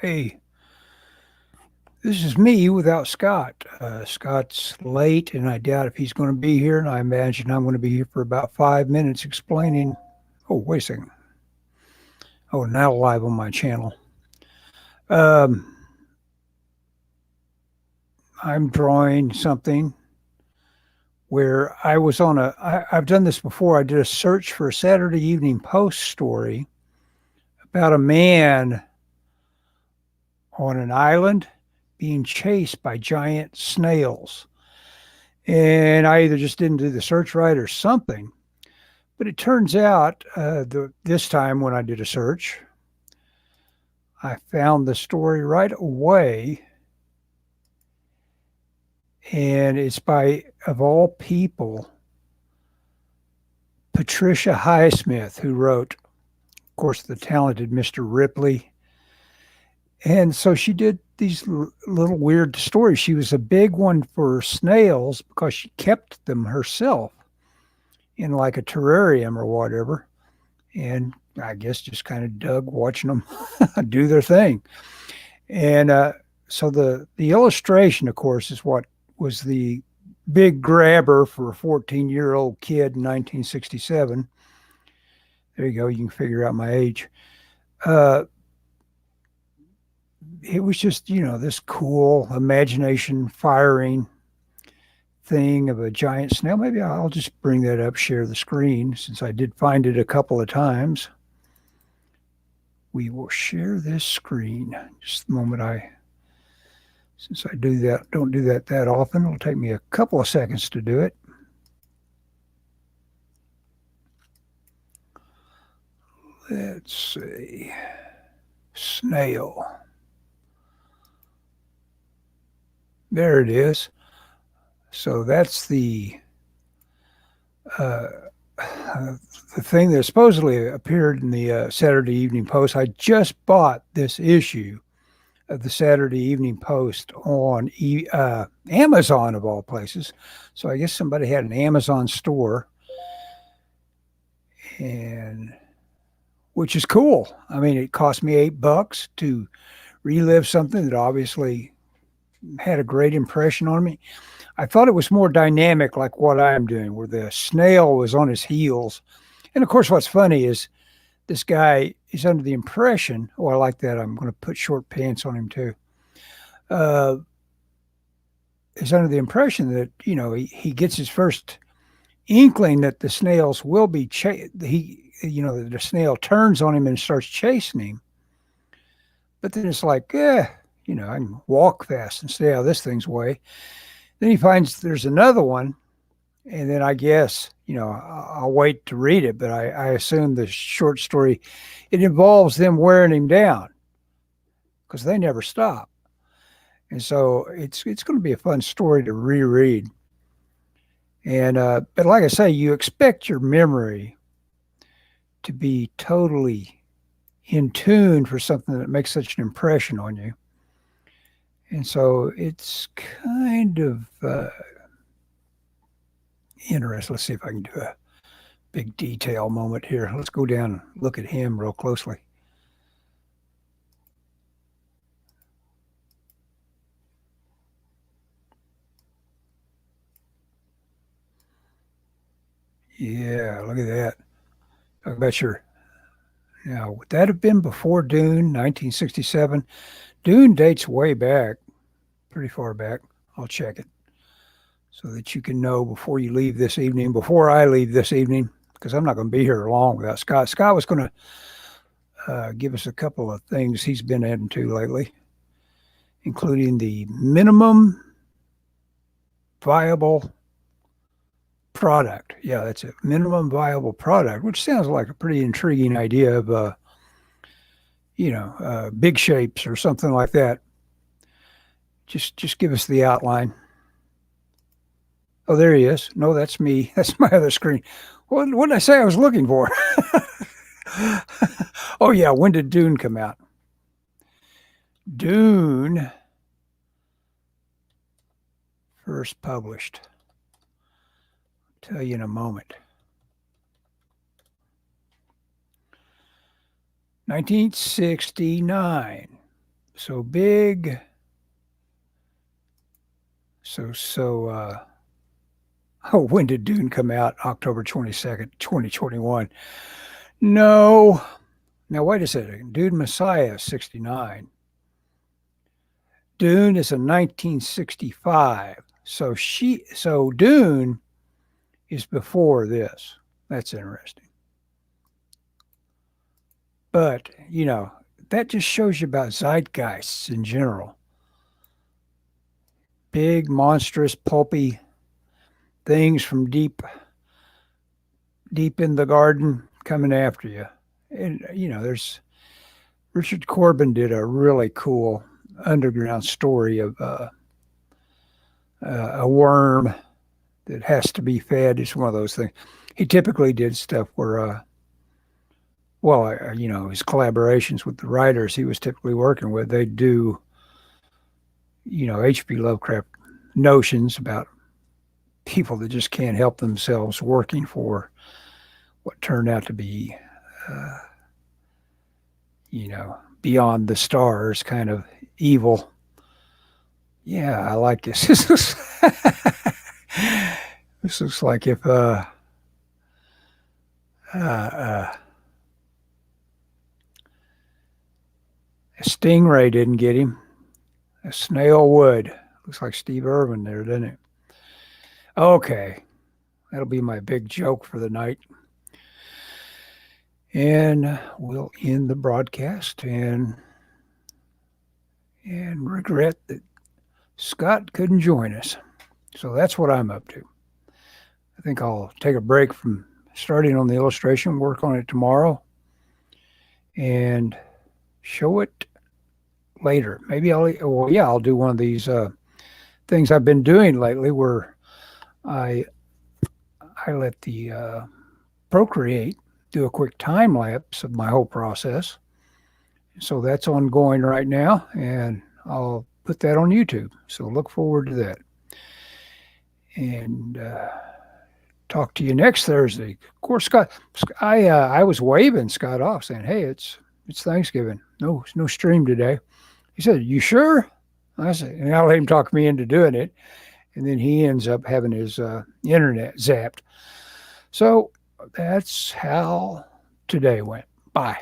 Hey, this is me without Scott. Scott's late, and I doubt if he's going to be here. And I imagine I'm going to be here for about 5 minutes explaining. Oh, wait a second. Oh, now live on my channel. Um, I'm drawing something where I was on I've done this before. I did a search for a Saturday Evening Post story about a man on an island being chased by giant snails. And I either just didn't do the search right or something. But it turns out this time when I did a search, I found the story right away. And it's by, of all people, Patricia Highsmith, who wrote, of course, the talented Mr. Ripley. And so she did these little weird stories. She was a big one for snails because she kept them herself in like a terrarium or whatever. And I guess just kind of dug watching them do their thing. And so the illustration, of course, is what was the big grabber for a 14-year-old kid in 1967. There you go. You can figure out my age. It was just, this cool imagination firing thing of a giant snail. Maybe I'll just bring that up, share the screen, since I did find it a couple of times. We will share this screen. Just the moment since I don't do that often, it'll take me a couple of seconds to do it. Let's see, snail. There it is. So that's the thing that supposedly appeared in the Saturday Evening Post. I just bought this issue of the Saturday Evening Post on Amazon, of all places. So I guess somebody had an Amazon store, and which is cool. I mean, it cost me $8 to relive something that obviously had a great impression on me. I thought it was more dynamic, like what I'm doing, where the snail was on his heels. And of course, what's funny is this guy is under the impression, oh, I like that. I'm going to put short pants on him too. Is under the impression that, he gets his first inkling that the snails will be, the snail turns on him and starts chasing him. But then it's like, I can walk fast and stay out of this thing's way. Then he finds there's another one, and then I guess, I'll wait to read it, but I assume the short story, it involves them wearing him down because they never stop. And so it's going to be a fun story to reread. And but like I say, you expect your memory to be totally in tune for something that makes such an impression on you. And so it's kind of interesting. Let's see if I can do a big detail moment here. Let's go down and look at him real closely. Yeah, look at that. Talk about now, would that have been before Dune, 1967? Dune dates way back, pretty far back. I'll check it so that you can know before you leave this evening, before I leave this evening, because I'm not going to be here long without Scott. Scott was going to give us a couple of things he's been into lately, including the minimum viable product. Yeah, that's it. Minimum viable product, which sounds like a pretty intriguing idea of, big shapes or something like that. Just give us the outline. Oh, there he is. No, that's me. That's my other screen. What did I say I was looking for? Oh, yeah. When did Dune come out? Dune first published. I'll tell you in a moment. 1969. So big. So oh, when did Dune come out? October 22nd, 2021. No. Now wait a second. Dune Messiah 69. Dune is a 1965. So Dune is before this. That's interesting. But, that just shows you about zeitgeists in general. Big, monstrous, pulpy things from deep in the garden coming after you. And, there's Richard Corbin did a really cool underground story of a worm that has to be fed. It's one of those things. He typically did stuff where, his collaborations with the writers he was typically working with, they do, H.P. Lovecraft notions about people that just can't help themselves working for what turned out to be, beyond the stars kind of evil. Yeah, I like this. This looks like if a stingray didn't get him, a snail would. Looks like Steve Irwin there, doesn't it? Okay, that'll be my big joke for the night. And we'll end the broadcast and regret that Scott couldn't join us. So that's what I'm up to. I think I'll take a break from starting on the illustration, work on it tomorrow, and show it later. Maybe I'll do one of these things I've been doing lately where I let the Procreate do a quick time lapse of my whole process. So that's ongoing right now, and I'll put that on YouTube. So look forward to that. And talk to you next Thursday. Of course, Scott, I was waving Scott off saying, hey, it's Thanksgiving. No stream today. He said, you sure? I said, and I let him talk me into doing it. And then he ends up having his internet zapped. So that's how today went. Bye.